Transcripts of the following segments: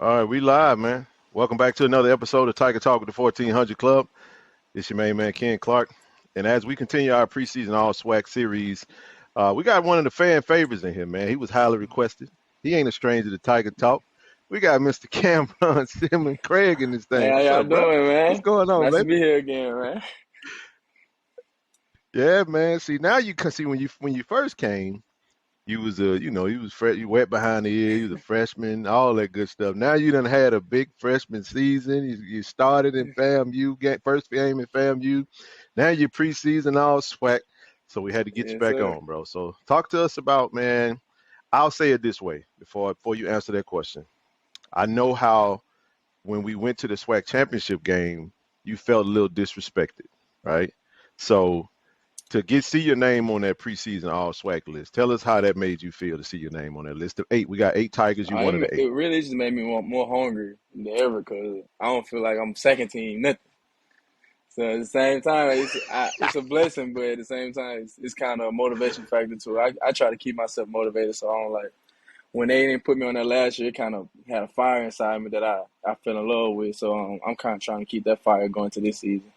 All right, we live, man. Welcome back to another episode of Tiger Talk with the 1400 Club. It's your main man, Ken Clark. And as we continue our preseason All-SWAC series, we got one of the fan favorites in here, man. He was highly requested. He ain't a stranger to Tiger Talk. We got Mr. Cameron Silmon-Craig in this Hey, thing. how What's y'all up, bro? doing, What's man? going on, Nice to baby? be here again, man. Yeah, man. See, now you can see when you first came, you was you was fresh, you wet behind the ear, you was a freshman, all that good stuff. Now you done had a big freshman season. You started in FAMU, get first game in FAMU. Now you're preseason all SWAC. So we had to get you Yes, back sir. on, bro. So talk to us about, man. I'll say it this way before you answer that question. I know how when we went to the SWAC championship game, you felt a little disrespected, right? So to get see your name on that preseason all SWAC list. Tell us how that made you feel to see your name on that list of eight. We got eight Tigers. You one of the eight. It really just made me want more hungry than ever because I don't feel like I'm second team nothing. So at the same time, it's a blessing, but at the same time, it's kind of a motivation factor too. I try to keep myself motivated, so I don't like when they didn't put me on that last year. It kind of had a fire inside me that I fell in love with. So I'm kind of trying to keep that fire going to this season.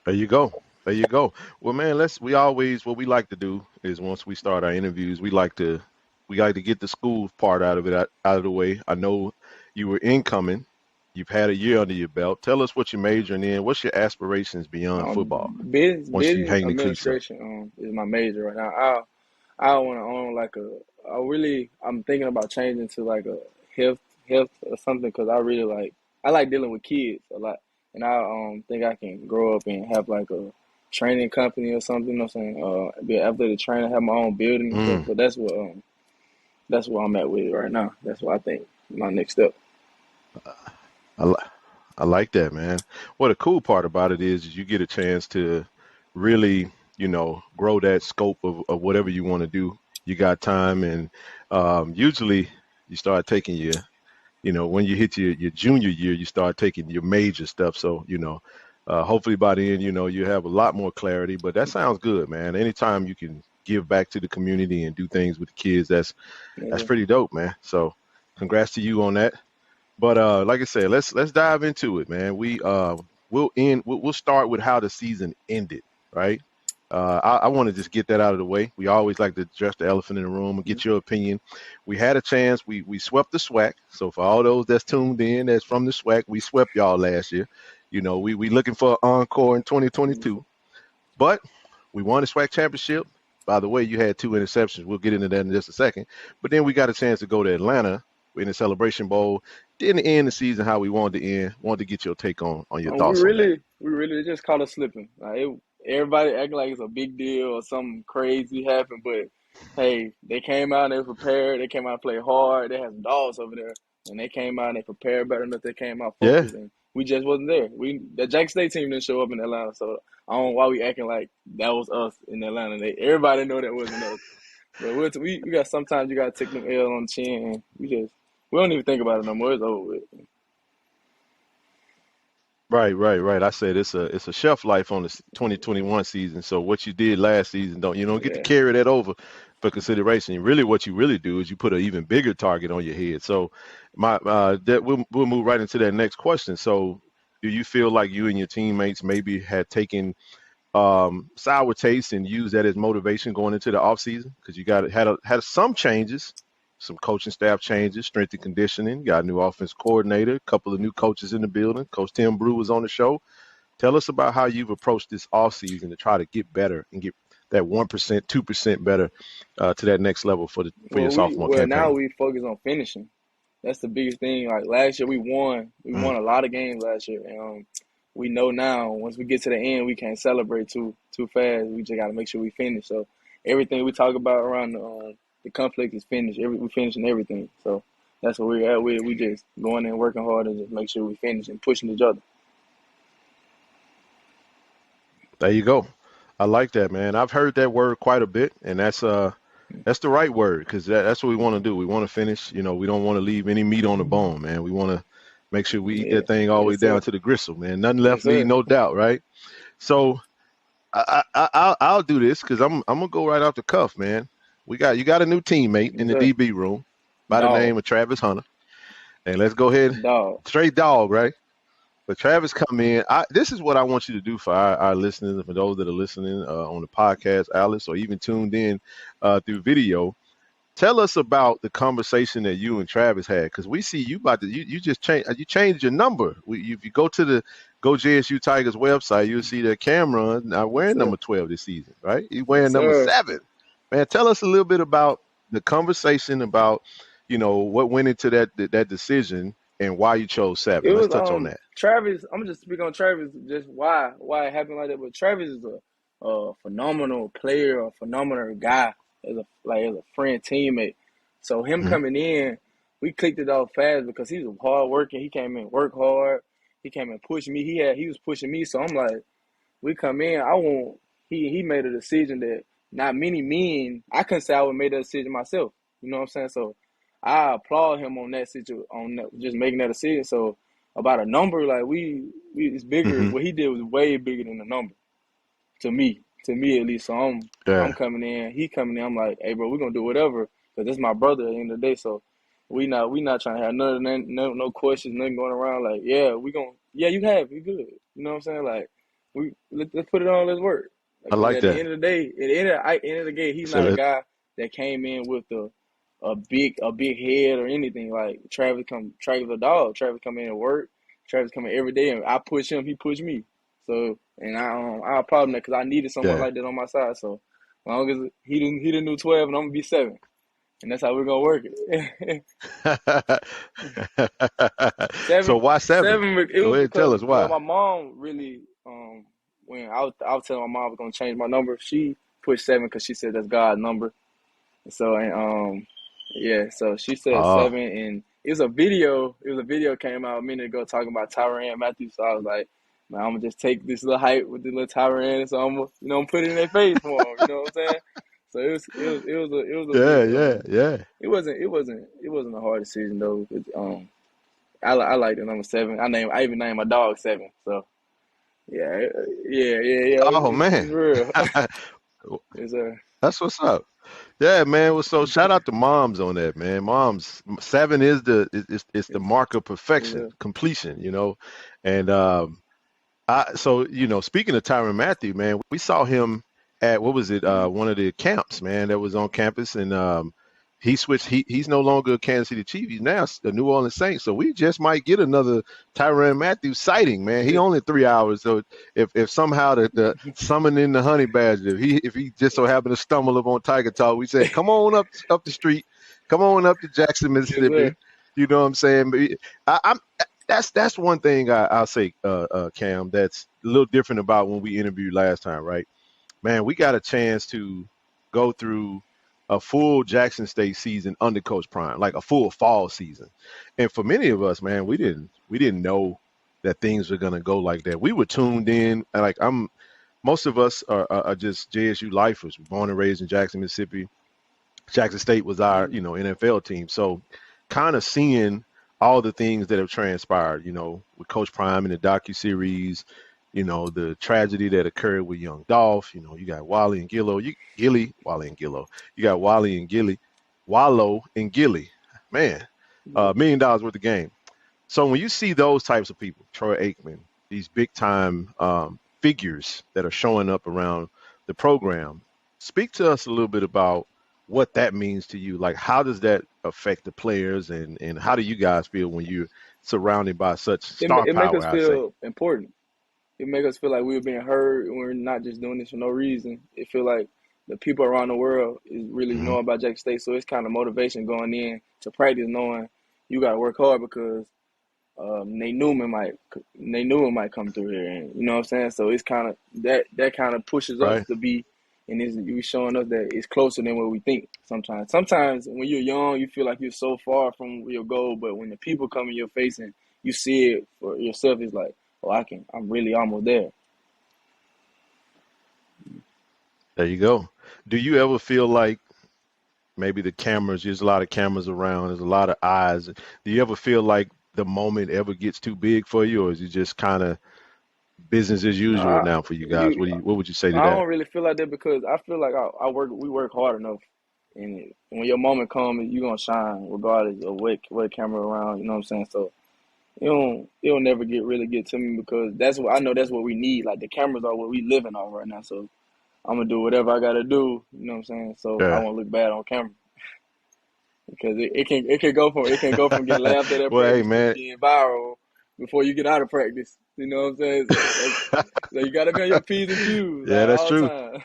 There you go. There you go. Well, man, we always what we like to do is once we start our interviews, we like to get the school part out of the way. I know you were incoming. You've had a year under your belt. Tell us what you're majoring in. What's your aspirations beyond football once you Business hang the cleats up? administration is my major right now. I want to own like I'm thinking about changing to like a health or something because I like dealing with kids a lot, and I think I can grow up and have like a training company or something. You know what I'm saying? Be an athletic trainer, have my own building and stuff. Mm, So that's where I'm at with it right now. That's what I think my next step. I, li- I like that, man. Well, the cool part about it is you get a chance to really, grow that scope of whatever you want to do. You got time, and usually you start taking when you hit your junior year, you start taking your major stuff. So, hopefully by the end, you have a lot more clarity. But that sounds good, man. Anytime you can give back to the community and do things with the kids, that's Yeah. pretty dope, man. So, congrats to you on that. But like I said, let's dive into it, man. We'll start with how the season ended, right? I want to just get that out of the way. We always like to address the elephant in the room and get your opinion. We had a chance. We swept the SWAC. So for all those that's tuned in, that's from the SWAC, we swept y'all last year. We looking for an encore in 2022, but we won the SWAC championship. By the way, you had two interceptions. We'll get into that in just a second. But then we got a chance to go to Atlanta in the Celebration Bowl. Didn't end the season how we wanted to end. Wanted to get your take on your We thoughts on that. really just caught us slipping. Everybody acting like it's a big deal or something crazy happened, but hey, they came out and they prepared. They came out and played hard. They had some dogs over there, and they came out and they prepared better enough. They came out Yeah, focused, and we just wasn't there. The Jackson State team didn't show up in Atlanta, so I don't know why we acting like that was us in Atlanta. Everybody know that wasn't us. But we got sometimes you gotta take them L on the chin, and we don't even think about it no more. It's over with. right. I said it's a shelf life on the 2021 season. So what you did last season, don't get to Yeah. carry that over for consideration. Really, what you really do is you put an even bigger target on your head. So my that we'll move right into that next question. So do you feel like you and your teammates maybe had taken sour taste and use that as motivation going into the offseason because you got had some changes, some coaching staff changes, strength and conditioning, got a new offense coordinator, a couple of new coaches in the building. Coach Tim Brew was on the show. Tell us about how you've approached this offseason to try to get better and get that 1%, 2% better to that next level for your sophomore Now campaign. we focus on finishing. That's the biggest thing. Like last year, we won. We Mm, won a lot of games last year, and we know now once we get to the end, we can't celebrate too fast. We just got to make sure we finish. So everything we talk about around the conflict is finished. We finishing everything. So that's what we're at. We just going in working hard and just make sure we finish and pushing each other. there you go. I like that, man. I've heard that word quite a bit, and that's the right word because that's what we want to do. We want to finish. We don't want to leave any meat on the bone, man. We want to make sure we eat Yeah. that thing all the way Yes, down sir. to the gristle, man. Nothing Yes, left leave sir. no doubt, right? So I'll do this because I'm gonna go right off the cuff, man. You got a new teammate in Yes, the sir. DB room. by the Dog, name of Travis Hunter. And let's go ahead, dog. straight dog, right? But Travis come in. This is what I want you to do for our listeners and for those that are listening on the podcast, Alice, or even tuned in through video. Tell us about the conversation that you and Travis had, because we see you about to you just changed your number. If you go to the Go JSU Tigers website, you'll see that Cameron now Yes, wearing sir. number 12 this season, right? He's Yes, wearing number sir. 7. Man, tell us a little bit about the conversation about what went into that decision and why you chose It 7. Let's was touch on that. Travis. I'm just speaking on Travis, just why it happened like that. But Travis is a phenomenal player, a phenomenal guy, as a friend, teammate. So him Hmm. coming in, we clicked it off fast because he's hard working. He came in, work hard. He came and pushed me. He was pushing me. So I'm like, we come in. I want he made a decision that not many men. I couldn't say I would make that decision myself. You know what I'm saying? So I applaud him on that situation, on that, just making that decision. So about a number, like we it's bigger. Hmm. What he did was way bigger than the number to me at least. So I'm Yeah, coming in. He coming in. I'm like, hey, bro, we're gonna do whatever because this is my brother at the end of the day. So we not trying to have no questions, nothing going around. Like, yeah, you good. You know what I'm saying? Like, let's put it on. Let's work. I Because like at the that. end of the day, end of the day, he's So not a guy that came in with a big head or anything. Like Travis a dog. Travis come in and work. Travis come in every day, and I push him. He push me. So and I applaud him that because I needed someone yeah. like that on my side. So as long as he didn't do 12, and I'm gonna be 7, and that's how we're gonna work it. So Seven, why 7? 7. It Go was ahead and tell because us why. my mom really when I was telling my mom I was gonna change my number, she pushed 7 because she said that's God's number. So and yeah, so she said Oh, 7, and it was a video came out a minute ago talking about Tyrann Matthew. So I was like, man, I'm gonna just take this little hype with the little Tyrann, so I'm gonna put it in their face for them. You know what I'm saying? So it was a yeah, big yeah, yeah. it wasn't a hard decision though. I like the number 7. I even named my dog 7. So yeah, yeah. Oh It's man. real. It's That's what's up. Yeah, man. Well, so shout out to moms on that, man. Moms, 7 is it's the it's, mark of perfection, it's completion. And so speaking of Tyron Matthew, man, we saw him at what was it? One of the camps, man, that was on campus, and he switched. He's no longer a Kansas City Chief. He's now a New Orleans Saint. So we just might get another Tyron Matthew sighting, man. He only 3 hours. So if somehow the summoning the honey badger, if he just so happened to stumble upon Tiger Talk, we say, come on up the street, come on up to Jackson, yes, Mississippi. sir. You know what I'm saying? But I'm that's one thing I'll say, Cam, that's a little different about when we interviewed last time, right? Man, we got a chance to go through a full Jackson State season under Coach Prime, like a full fall season. And for many of us, man, we didn't know that things were gonna go like that. We were tuned in, like most of us are just JSU lifers, born and raised in Jackson, Mississippi. Jackson State was our, NFL team. So kind of seeing all the things that have transpired, with Coach Prime in the docu-series, the tragedy that occurred with young Dolph, you got Wally and Wally and Gillo. You got Wally and Wallow and Gilly. Man, $1 million worth of game. So when you see those types of people, Troy Aikman, these big time figures that are showing up around the program, speak to us a little bit about what that means to you. Like, how does that affect the players, and how do you guys feel when you're surrounded by such star It make us power, I say? feel important. It make us feel like we're being heard and we're not just doing this for no reason. It feel like the people around the world is really Hmm. knowing about Jackson State, so it's kind of motivation going in to practice, knowing you got to work hard because Nate Newman might come through here, and you know what I'm saying. So it's kind of that kind of pushes us Right. to be, and it's showing us that it's closer than what we think. Sometimes when you're young, you feel like you're so far from your goal, but when the people come in your face and you see it for yourself, it's like, oh, I'm really almost there. There you go. Do you ever feel like maybe there's a lot of cameras around, there's a lot of eyes. Do you ever feel like the moment ever gets too big for you, or is it just kind of business as No, usual now for you guys? you, What would you say to I that? don't really feel like that because I feel like we work hard enough. And when your moment comes, you're gonna shine regardless of what camera around. You know what I'm saying? So it'll never really get to me because that's what I know. That's what we need. Like the cameras are what we living on right now. So I'm gonna do whatever I gotta do. You know what I'm saying? So I Yeah. won't look bad on camera because it can go from getting laughed at Well, hey, practice to man. getting viral before you get out of practice. You know what I'm saying? So you gotta be on your P's and Q's Yeah, like that's all the true. time.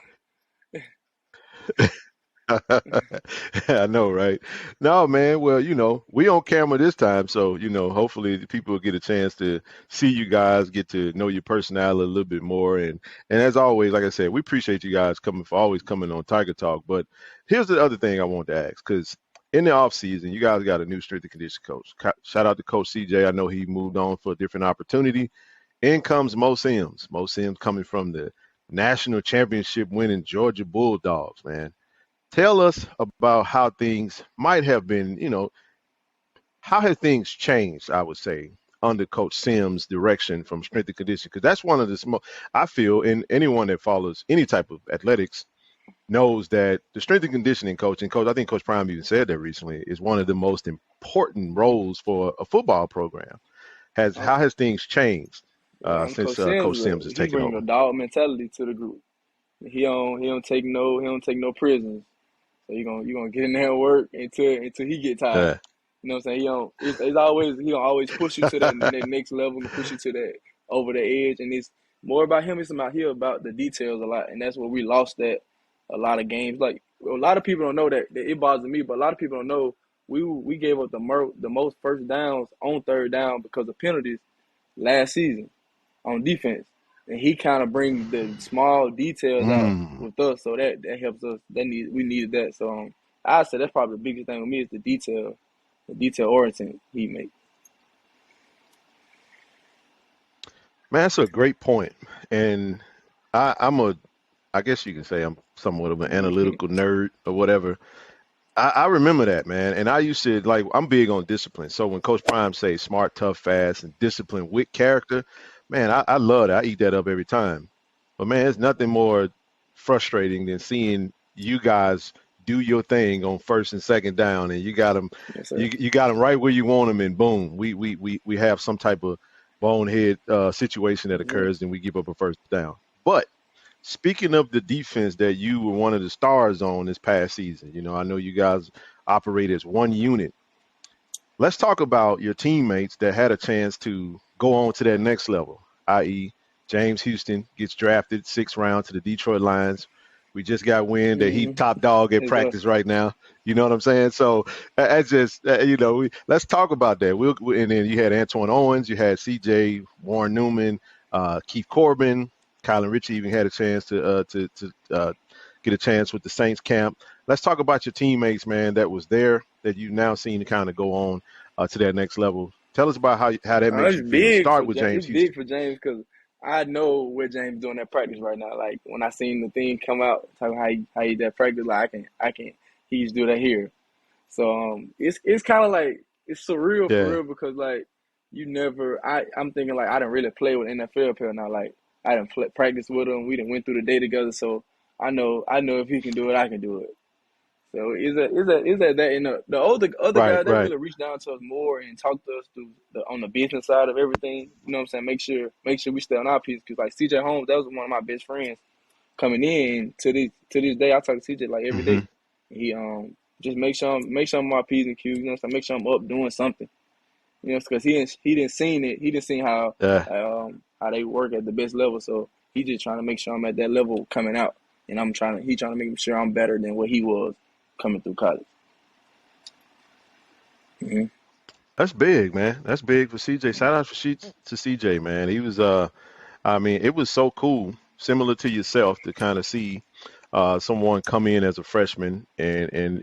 I know, right? No, man. Well, we on camera this time, so hopefully the people will get a chance to see you guys, get to know your personality a little bit more, and as always, like I said, we appreciate you guys coming for always coming on Tiger Talk. But here's the other thing I want to ask, because in the off season, you guys got a new strength and condition coach. Shout out to Coach CJ. I know he moved on for a different opportunity. In comes Mo Sims. Mo Sims coming from the national championship winning Georgia Bulldogs, man. Tell us about how things might have been, how have things changed, I would say, under Coach Sims' direction from strength and conditioning? Because that's one of the small, I feel, and anyone that follows any type of athletics knows that the strength and conditioning coach, and coach, I think Coach Prime even said that recently, is one of the most important roles for a football program. Oh, How has things changed man, since Coach Sims, Coach Sims has he taken bring a over? dog mentality to the group. He don't take no prisoners. So you gonna get in there and work until he get tired. Yeah, You know what I'm saying? He gonna always push you to that next level and push you to that over the edge. And it's more about him. It's about here about the details a lot, and that's where we lost that a lot of games. Like a lot of people don't know that it bothers me, but a lot of people don't know we gave up the most first downs on third down because of penalties last season on defense. And he kind of brings the small details out mm. with us, so that helps us. We needed that. So I say that's probably the biggest thing with me is the detail oriented he makes. Man, that's a great point. And I guess you can say I'm somewhat of an analytical nerd or whatever. I remember that, man. And I used to like I'm big on discipline. So when Coach Prime says smart, tough, fast, and discipline with character, man, I love that. I eat that up every time. But man, it's nothing more frustrating than seeing you guys do your thing on first and second down, and you got them, Yes, you sir. you got them right where you want them, and boom, we have some type of bonehead situation that Yeah. occurs, and we give up a first down. But speaking of the defense that you were one of the stars on this past season, I know you guys operate as one unit. Let's talk about your teammates that had a chance to go on to that next level, i.e., James Houston gets drafted 6th round to the Detroit Lions. We just got wind that he Mm-hmm. top dog at Yes, sir. practice right now. You know what I'm saying? So that's just let's talk about that. And then you had Antoine Owens, you had C.J. Warren Newman, Keith Corbin, Kylan Ritchie even had a chance to get a chance with the Saints camp. Let's talk about your teammates, man, that was there that you've now seen to kind of go on to that next level. Tell us about how that makes you feel. Start with James It's big Houston. for James because I know what James doing at practice right now. Like when I seen the thing come out, talking how he that practice, like I can he used to do that here. So it's kind of like it's surreal for Yeah. real because like I'm thinking like I didn't really play with NFL player now. Like I didn't practice with him. We didn't went through the day together. So I know if he can do it, I can do it. So is that and the other Right. guys they Right. really reached out to us more and talked to us through on the business side of everything. You know what I'm saying? Make sure we stay on our piece because like CJ Holmes, that was one of my best friends coming in to this day. I talk to CJ like every Hmm. day. He just make sure I'm on my P's and Q's. You know what I'm saying? Make sure I'm up doing something. You know, because he didn't seen it. He didn't see Yeah. how they work at the best level. So he just trying to make sure I'm at that level coming out, and he trying to make sure I'm better than what he was coming through college. Hmm. That's big, man. That's big for CJ. Shout out to CJ, man. He was I mean, it was so cool, similar to yourself, to kind of see someone come in as a freshman, and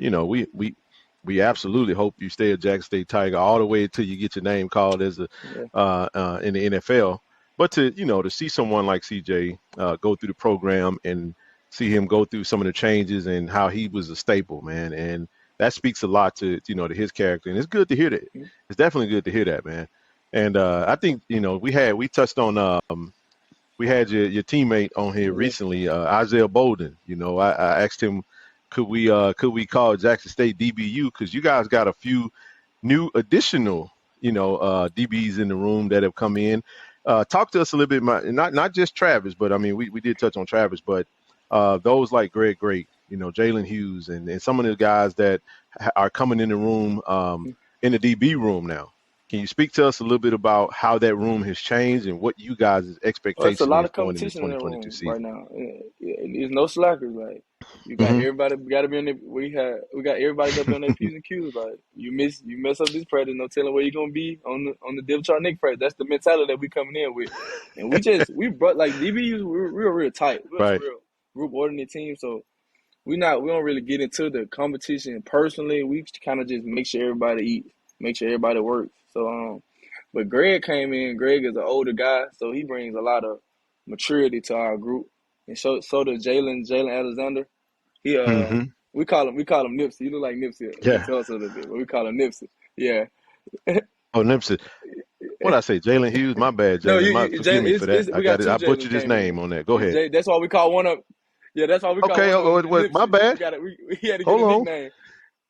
we absolutely hope you stay a Jackson State Tiger all the way until you get your name called as a Yeah. in the NFL. But to see someone like CJ go through the program and see him go through some of the changes and how he was a staple, man, and that speaks a lot to his character, and it's good to hear that. It's definitely good to hear that, man. And I think we touched on we had your teammate on here Yeah. recently, Isaiah Bolden. I asked him could we call Jackson State DBU? Because you guys got a few new additional, DBs in the room that have come in. Talk to us a little bit, not just Travis, but I mean, we did touch on Travis, but those like Greg Great, Jalen Hughes, and some of the guys that are coming in the room, in the DB room now. Can you speak to us a little bit about how that room has changed and what you guys' Well, it's a expectation lot is of going in this competition in that 2022 room right season? now. There's no slackers. Like you got Hmm. everybody got to be on. We got everybody got to be on their p's and q's. Like you mess up this practice, no telling where you're gonna be on the depth chart next practice. That's the mentality that we coming in with, and we brought like DBUs. We're real tight. We're a Right. real group oriented team. So we don't really get into the competition personally. We kind of just make sure everybody eats, make sure everybody works. So but Greg came in. Greg is an older guy, so he brings a lot of maturity to our group. And so does Jalen Alexander. He Hmm. we call him Nipsey. He look like Yeah. Nipsey Hussle a little bit, but we call him Nipsey. Yeah. Oh, Nipsey. What I say, Jalen Hughes? My bad, No, Jalen. Forgive me for that. we I got got it. two I Jalen's butchered his came in. name on that. Go ahead. That's why we call one of yeah, that's why we call Okay. one of them My Nipsey. We bad. got it. He had to get Hold a on. nickname.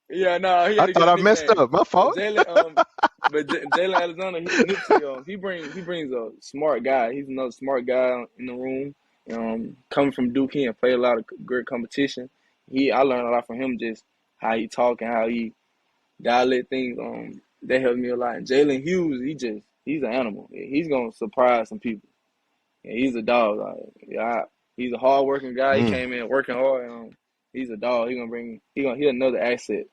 Yeah, no, he had I to get thought a I messed nickname. up. My But fault. Jalen Alexander, Nipsey, he brings a smart guy. He's another smart guy in the room. Coming from Duke, he and played a lot of great competition. I learned a lot from him, just how he talk and how he dialect things. That helped me a lot. And Jalen Hughes, he's an animal. He's gonna surprise some people. And he's a dog. He's a hard working guy. He Mm. came in working hard. He's a dog. He another asset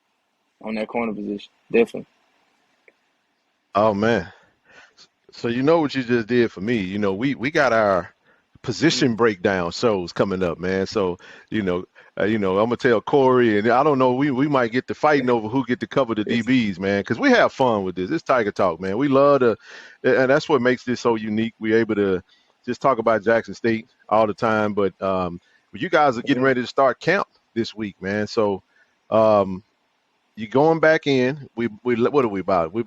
on that corner position. Definitely. Oh man. So you know what you just did for me. We got our Mm-hmm. position breakdown shows coming up, man. So you know, I'm gonna tell Corey, and I don't know, we might get to fighting over who get to cover the It's, DBs, man, because we have fun with this. It's Tiger Talk, man. We love to, and that's what makes this so unique. We're able to just talk about Jackson State all the time, but you guys are getting it's, ready to start camp this week, man. So um, you're going back in. We what are we about? We're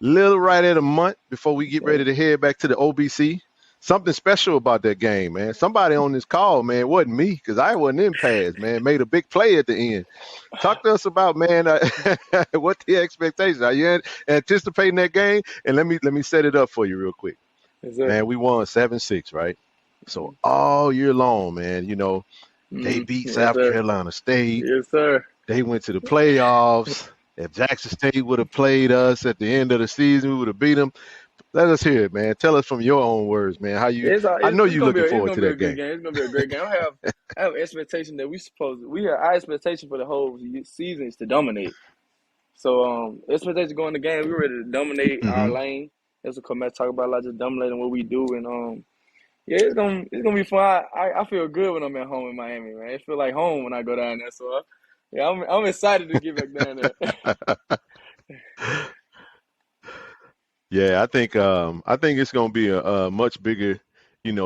little right at a month before we get ready to head back to the OBC. Something special about that game, man. Somebody on this call, man, it wasn't me because I wasn't in pads, man. Made a big play at the end. Talk to us about, man, what the expectations are. You anticipating that game? And let me set it up for you real quick, it's, man. We won 7-6, right? So all year long, man, they mm-hmm. beat Yes, South sir. Carolina State. Yes, sir. They went to the playoffs. If Jackson State would have played us at the end of the season, we would have beat them. Let us hear it, man. Tell us from your own words, man. I know It's you're gonna be looking it's forward gonna to be a that good game. game. It's gonna be a great game. I have expectation that we have our expectation for the whole season is to dominate. So expectation going to the game, we're ready to dominate our Hmm. lane. That's what Matt talk about, like just dominating what we do, and yeah, it's gonna be fun. I feel good when I'm at home in Miami, man. It feel like home when I go down there. So yeah, I'm excited to get back down there. Yeah, I think it's going to be a much bigger,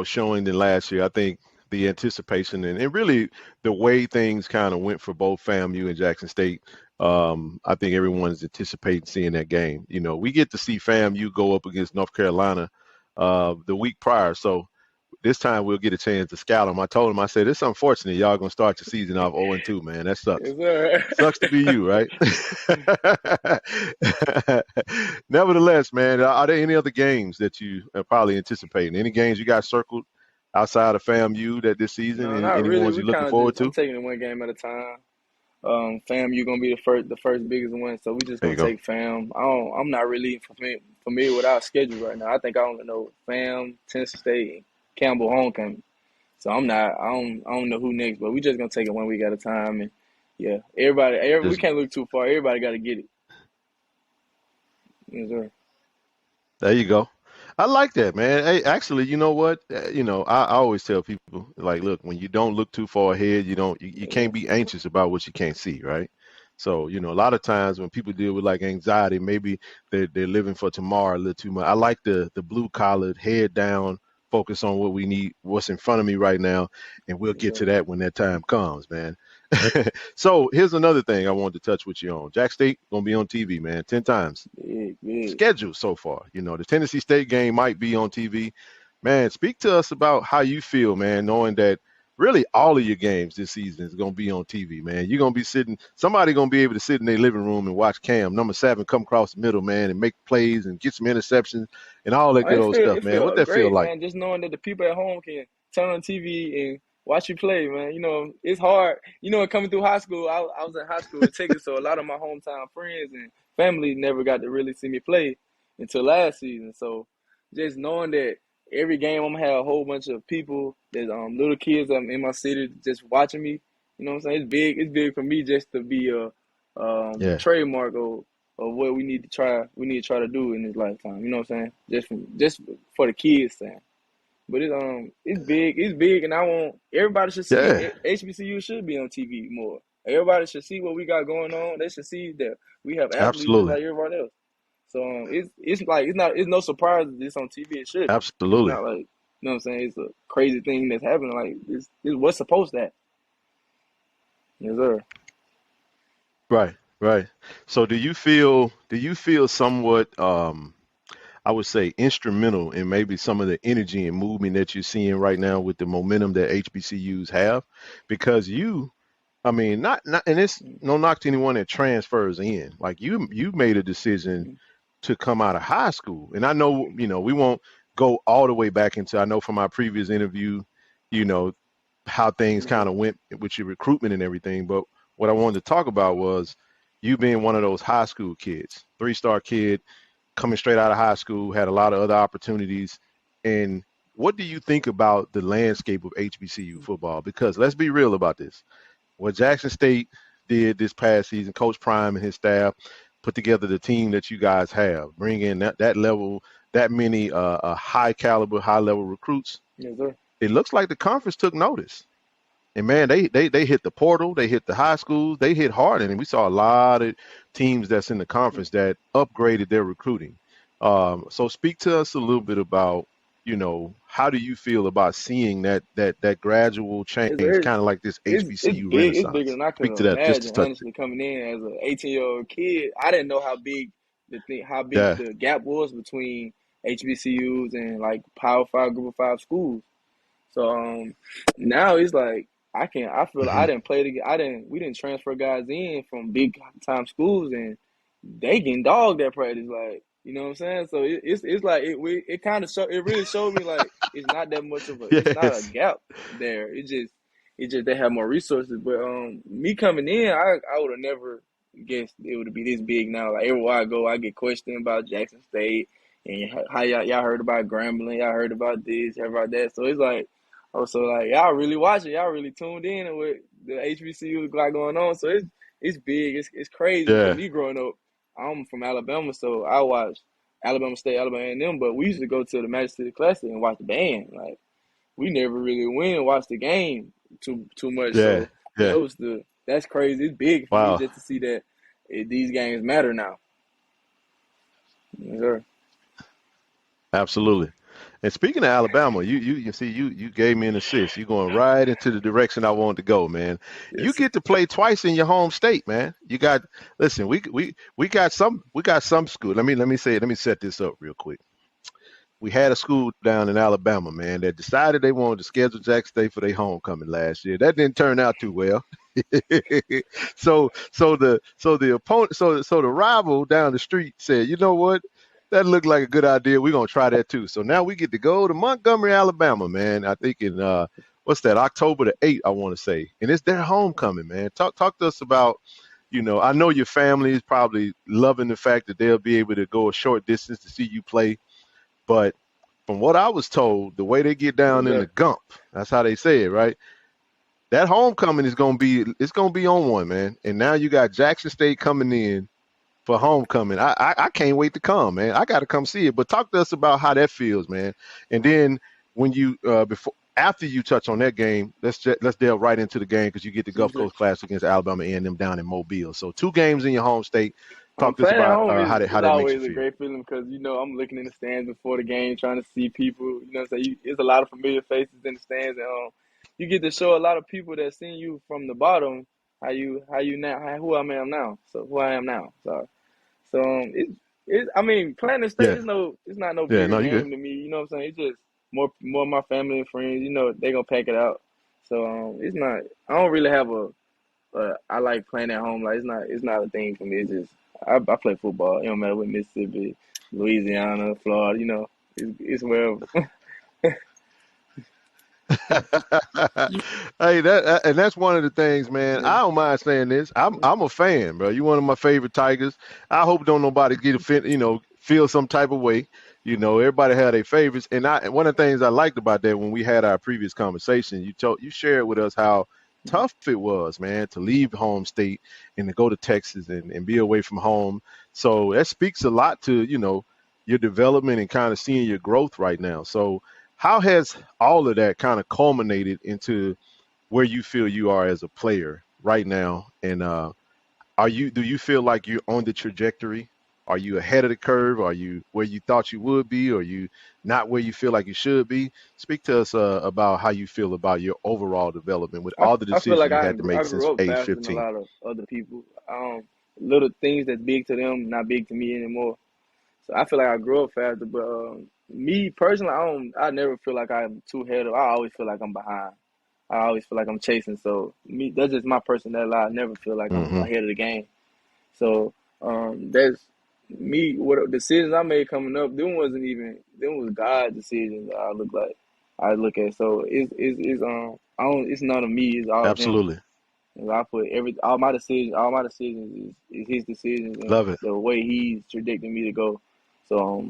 showing than last year. I think the anticipation and really the way things kind of went for both FAMU and Jackson State. I think everyone's anticipating seeing that game. We get to see FAMU go up against North Carolina the week prior, so this time we'll get a chance to scout them. I told him, I said, it's unfortunate y'all gonna start your season off 0-2, man. That sucks. Yes, sir. Sucks to be you, right? Nevertheless, man, are there any other games that you are probably anticipating? Any games you got circled outside of FAMU that this season? No, Any not really. ones We you're looking kind of forward just I'm to? taking it one game at a time. Fam, you're gonna be the first biggest one, so we just There you gonna go. take Fam. I'm not really familiar with our schedule right now. I think I only know Fam, Tennessee State, and Campbell Homecoming. So I don't know who next, but we just gonna take it one week at a time. And yeah, we Just can't look too far. Everybody got to get it. Yes, sir. there you go. I like that, man. Hey, actually, you know what? I always tell people, like, look, when you don't look too far ahead, you Yes, can't sir. be anxious about what you can't see, right? So, a lot of times when people deal with like anxiety, maybe they're living for tomorrow a little too much. I like the blue collared, head down, focus on what we need, what's in front of me right now, and we'll Yes, get to sir. that when that time comes, man. So here's another thing I wanted to touch with you on. Jack State gonna be on TV, man, 10 times Big, big. schedule so far. The Tennessee State game might be on TV. Man, speak to us about how you feel, man, knowing that really all of your games this season is going to be on TV, man. You're going to be somebody going to be able to sit in their living room and watch Cam, number 7, come across the middle, man, and make plays and get some interceptions and all that Oh, good old stuff, it man. What feel that feel great, like? man. Just knowing that the people at home can turn on TV and watch you play, man. It's hard. Coming through high school, I was in high school in Texas, so a lot of my hometown friends and family never got to really see me play until last season. So just knowing that every game I'm gonna have a whole bunch of people that little kids in my city just watching me. You know what I'm saying? It's big. It's big for me just to be a Yeah, trademark of what we need to try to do in this lifetime. You know what I'm saying? Just for the kids saying. But it's big, and I want everybody should see yeah, it. HBCU should be on TV more. Everybody should see what we got going on. They should see that we have athletes just absolutely, like everybody else. So it's like it's no surprise that it's on TV. It should be. It's absolutely. not like, you know what I'm saying. It's a crazy thing that's happening. Like this what's supposed to happen. Yes, sir. Right, right. So do you feel somewhat I would say instrumental in maybe some of the energy and movement that you're seeing right now with the momentum that HBCUs have? Because I mean, not, and it's no knock to anyone that transfers in. Like you made a decision to come out of high school, and I know we won't go all the way back into. I know from our previous interview, you know how things Yes, sir. kind of went with your recruitment and everything. But what I wanted to talk about was you being one of those high school kids, 3-star kid coming straight out of high school, had a lot of other opportunities. And what do you think about the landscape of HBCU football? Because let's be real about this. What Jackson State did this past season, Coach Prime and his staff put together the team that you guys have, bring in that level, that many high caliber, high level recruits. Yes, sir. It looks like the conference took notice. And man, they hit the portal, they hit the high schools, they hit hard, and we saw a lot of teams that's in the conference that upgraded their recruiting. So speak to us a little bit about, how do you feel about seeing that gradual It's change, it's kind of like this it's HBCU big. It's bigger renaissance? than I could Speak to that just to imagine. touch it. Honestly, coming in as an 18-year-old kid, I didn't know how big Yeah. the gap was between HBCUs and like Power Five, Group of Five schools. So now it's like I feel like Hmm. we didn't transfer guys in from big time schools, and they getting dogged at practice, like, you know what I'm saying. So it's like it kind of it really showed me like it's not a Yes. gap there. It just they have more resources. But me coming in, I would have never guessed it would be this big now. Like everywhere I go, I get questioned about Jackson State and how y'all heard about Grambling, y'all heard about this, heard about that. So it's like, oh, so like y'all really watching, y'all really tuned in to what the HBCU got going on. So it's big, it's crazy because Yeah. me growing up, I'm from Alabama, so I watched Alabama State, Alabama A&M, but we used to go to the Magic City Classic and watch the band. Like we never really went and watched the game too much. Yeah. So Yeah. that's crazy. It's big for me Wow. just to see that these games matter now. Yes, sir. Absolutely. And speaking of Alabama, you see you gave me an assist. You're going right into the direction I wanted to go, man. You Yes. get to play twice in your home state, man. You got listen, we got some school. Let me set this up real quick. We had a school down in Alabama, man, that decided they wanted to schedule Jackson State for their homecoming last year. That didn't turn out too well. So the opponent so the rival down the street said, you know what? That looked like a good idea. We're gonna try that too. So now we get to go to Montgomery, Alabama, man. I think in what's that, October the 8th, I want to say. And it's their homecoming, man. Talk to us about, I know your family is probably loving the fact that they'll be able to go a short distance to see you play. But from what I was told, the way they get Yes, down in the sir. gump, that's how they say it, right? That homecoming is gonna be on one, man. And now you got Jackson State coming in for homecoming. I can't wait to come, man. I got to come see it. But talk to us about how that feels, man. And then when you before after you touch on that game, let's delve right into the game because you get the Yes, Gulf sir. Coast Classic against Alabama A&M down in Mobile. So 2 games in your home state. Talk to us Playing at about home how is that makes you always a feel. great feeling because I'm looking in the stands before the game, trying to see people. You know, what I'm saying, there's a lot of familiar faces in the stands, and you get to show a lot of people that seen you from the bottom how you now who I am now. So who I am now. So I mean, playing the state Yeah, is it's not no yeah. bigger No, you good. game to me. You know what I'm saying? It's just more of my family and friends. You know, they gonna pack it out. So it's not. I don't really have a. I like playing at home. Like it's not a thing for me. It's just I play football. It don't matter what Mississippi, Louisiana, Florida. It's wherever. Hey, and that's one of the things, man. I don't mind saying this. I'm a fan, bro. You one of my favorite Tigers. I hope don't nobody get offended, feel some type of way. Everybody had their favorites, and one of the things I liked about that when we had our previous conversation, you shared with us how tough it was, man, to leave home state and to go to Texas and be away from home. So that speaks a lot to your development and kind of seeing your growth right now. So how has all of that kind of culminated into where you feel you are as a player right now? And do you feel like you're on the trajectory? Are you ahead of the curve? Are you where you thought you would be? Are you not where you feel like you should be? Speak to us about how you feel about your overall development with all the I feel decisions like you I had to make I since grew up age faster than a 15. lot of other people. Little things that's big to them, not big to me anymore. So I feel like I grew up faster. But me personally, I never feel like I'm too ahead of. I always feel like I'm behind. I always feel like I'm chasing. So me, that's just my personality. I never feel like I'm Hmm. ahead of the game. So that's me. What decisions I made coming up, them was God decisions. I look at. So I don't. It's none of me. It's all him. Absolutely. And I put all my decisions is his decisions and Love it. the way he's predicting me to go. So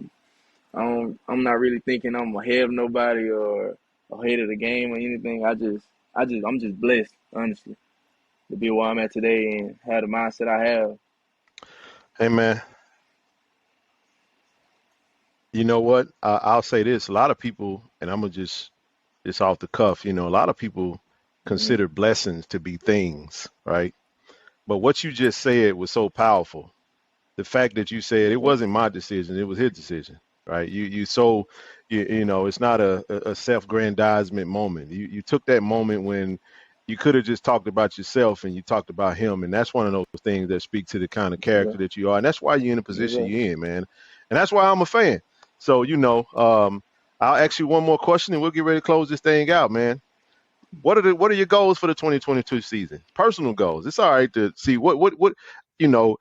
I'm not really thinking I'm ahead of nobody or ahead of the game or anything. I'm just blessed, honestly, to be where I'm at today and have the mindset I have. Hey, man, you know what? I'll say this. A lot of people, and I'm going to just off the cuff, a lot of people Hmm. consider blessings to be things, right? But what you just said was so powerful. The fact that you said Yes, it sir. wasn't my decision, it was his decision, right? It's not a self-grandizement moment. You took that moment when you could have just talked about yourself and you talked about him, and that's one of those things that speak to the kind of Yes, character sir. that you are, and that's why you're in the Yes, position sir. you're in, man. And that's why I'm a fan. So I'll ask you one more question, and we'll get ready to close this thing out, man. What are your goals for the 2022 season? Personal goals. It's all right to see what you know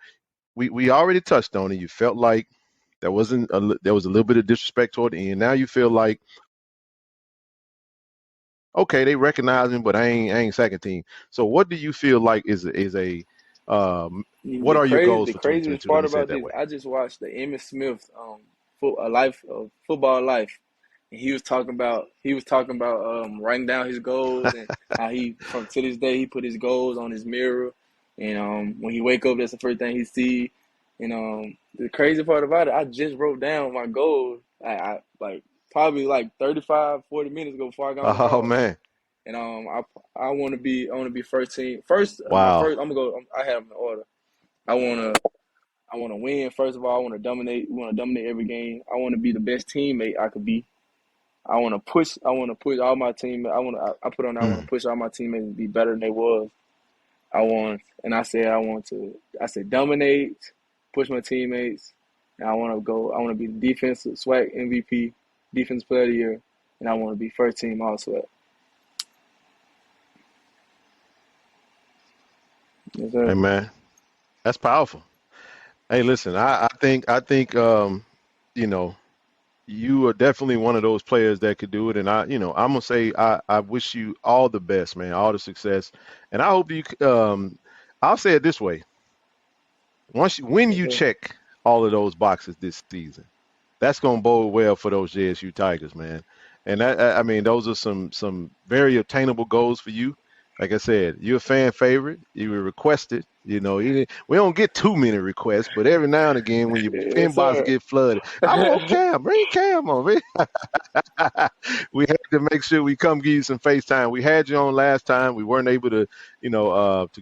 we already touched on it. You felt like there was a little bit of disrespect toward the end. Now you feel like okay, they recognize him, but I ain't second team. So what do you feel like is a what are your goals The for craziest 2022? Let part me say it about that this, way. I just watched the Emmitt Smith a life football life, and he was talking about writing down his goals and how he from to this day he put his goals on his mirror, and when he wake up that's the first thing he see, and the crazy part about it, I just wrote down my goals. I like probably like 35, 40 minutes ago before I got on the Oh call. man, And I want to be first team. First, my wow. first, I'm gonna go. I have them in order. I wanna I wanna win. First of all, I wanna dominate. We wanna dominate every game. I wanna be the best teammate I could be. I wanna push. I wanna push all my teammates. I put on. I wanna Mm. push all my teammates to be better than they was. And I said I want to. I said dominate, push my teammates. And I wanna go. I wanna be the defensive SWAC MVP, defense player of the year, and I wanna be first team All-SWAC. Yes, Hey sir. man, that's powerful. Hey, listen, I think you know you are definitely one of those players that could do it. And I'm gonna say I wish you all the best, man, all the success. And I hope I'll say it this way. When Yes, you sir. check all of those boxes this season, that's gonna bode well for those JSU Tigers, man. And I mean, those are some very obtainable goals for you. Like I said, you're a fan favorite. You were requested. We don't get too many requests, but every now and again, when your Yes, inbox sir. get flooded, I want Cam. Bring Cam on, man. We had to make sure we come give you some FaceTime. We had you on last time. We weren't able to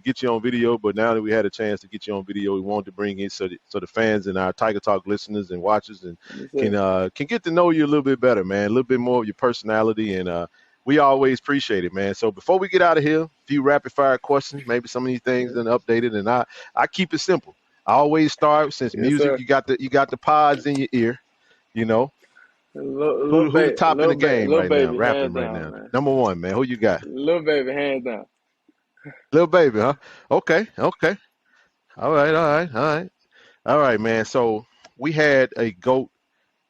get you on video, but now that we had a chance to get you on video, we wanted to bring in so the fans and our Tiger Talk listeners and watchers and Yes, can sir. can get to know you a little bit better, man. A little bit more of your personality, and we always appreciate it, man. So before we get out of here, a few rapid fire questions. Maybe some of these things Yes, done updated, and I keep it simple. I always start since yes, music. sir. You got the pods in your ear, you know. Who the top in the game Little right now, baby, rapping hands right down, now? man. Number one, man. Who you got? Little baby, hands down. Little baby, huh? Okay, okay. All right, all right, all right. All right, man. So we had a GOAT,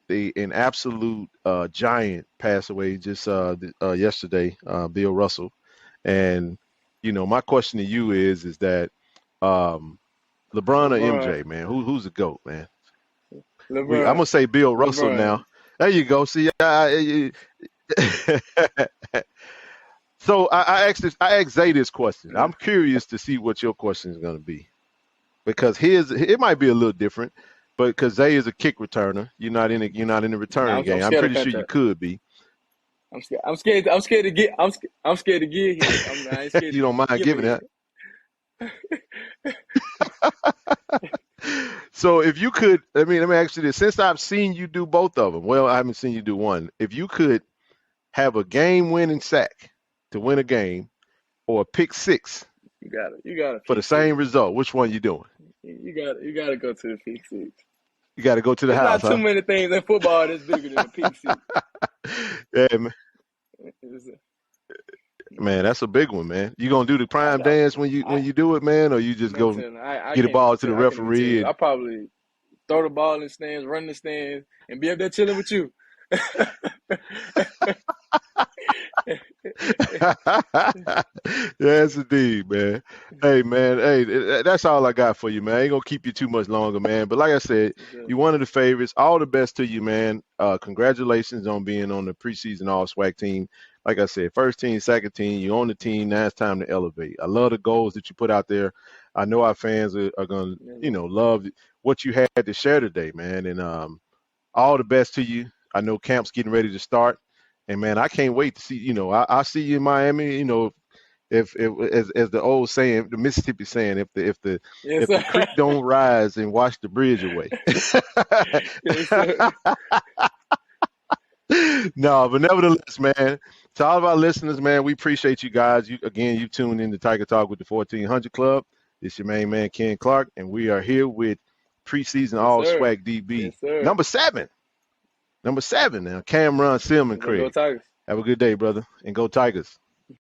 an absolute giant pass away just yesterday, Bill Russell. And my question to you is that um, LeBron or LeBron, MJ, man? Who's the GOAT, man? I'm LeBron, gonna say Bill Russell LeBron. now. There you go. See, so I asked Zay this question. I'm curious to see what your question is gonna be because it might be a little different, but because Zay is a kick returner, you're not in the Nah, return I'm game. I'm scared of pretty sure you contact. could be. I'm scared to get. I'm scared to get hit. I ain't scared You to don't mind give a giving hit. that. So if you could, let me ask you this. Since I've seen you do both of them, well, I haven't seen you do one. If you could have a game-winning sack to win a game, or a pick six You gotta for the pick six. same result, which one you doing? You gotta go to the pick six. You got to go to the It's house, not too huh? many things in football that's bigger than a pick six. Yeah, man. It's Man, that's a big one, man. You gonna do the I, prime dance when you I, when you do it, man, or you just man, go tell you, I get a can't even ball to the tell. I can't even tell referee you. and I probably throw the ball in the stands, run in the stands, and be up there chilling with you. yes, indeed, man. Hey, man. Hey, that's all I got for you, man. I ain't gonna keep you too much longer, man. But like I said, you're one of the favorites. All the best to you, man. Congratulations on being on the preseason All-SWAC team. Like I said, first team, second team. You're on the team. Now it's time to elevate. I love the goals that you put out there. I know our fans are gonna, love what you had to share today, man. And all the best to you. I know camp's getting ready to start. And man, I can't wait to see. I see you in Miami. If as the old saying, the Mississippi saying, Yes, if the sir. creek don't rise and wash the bridge away. Yes, sir. No, but nevertheless, man, to all of our listeners, man, we appreciate you guys. You tuned in to Tiger Talk with the 1400 Club. It's your main man, Ken Clark, and we are here with preseason Yes, all sir. swag DB. Yes, sir. Number seven. Number seven now, Cameron Yes, sir. Go Silmon-Craig. Tigers. Have a good day, brother, and go Tigers.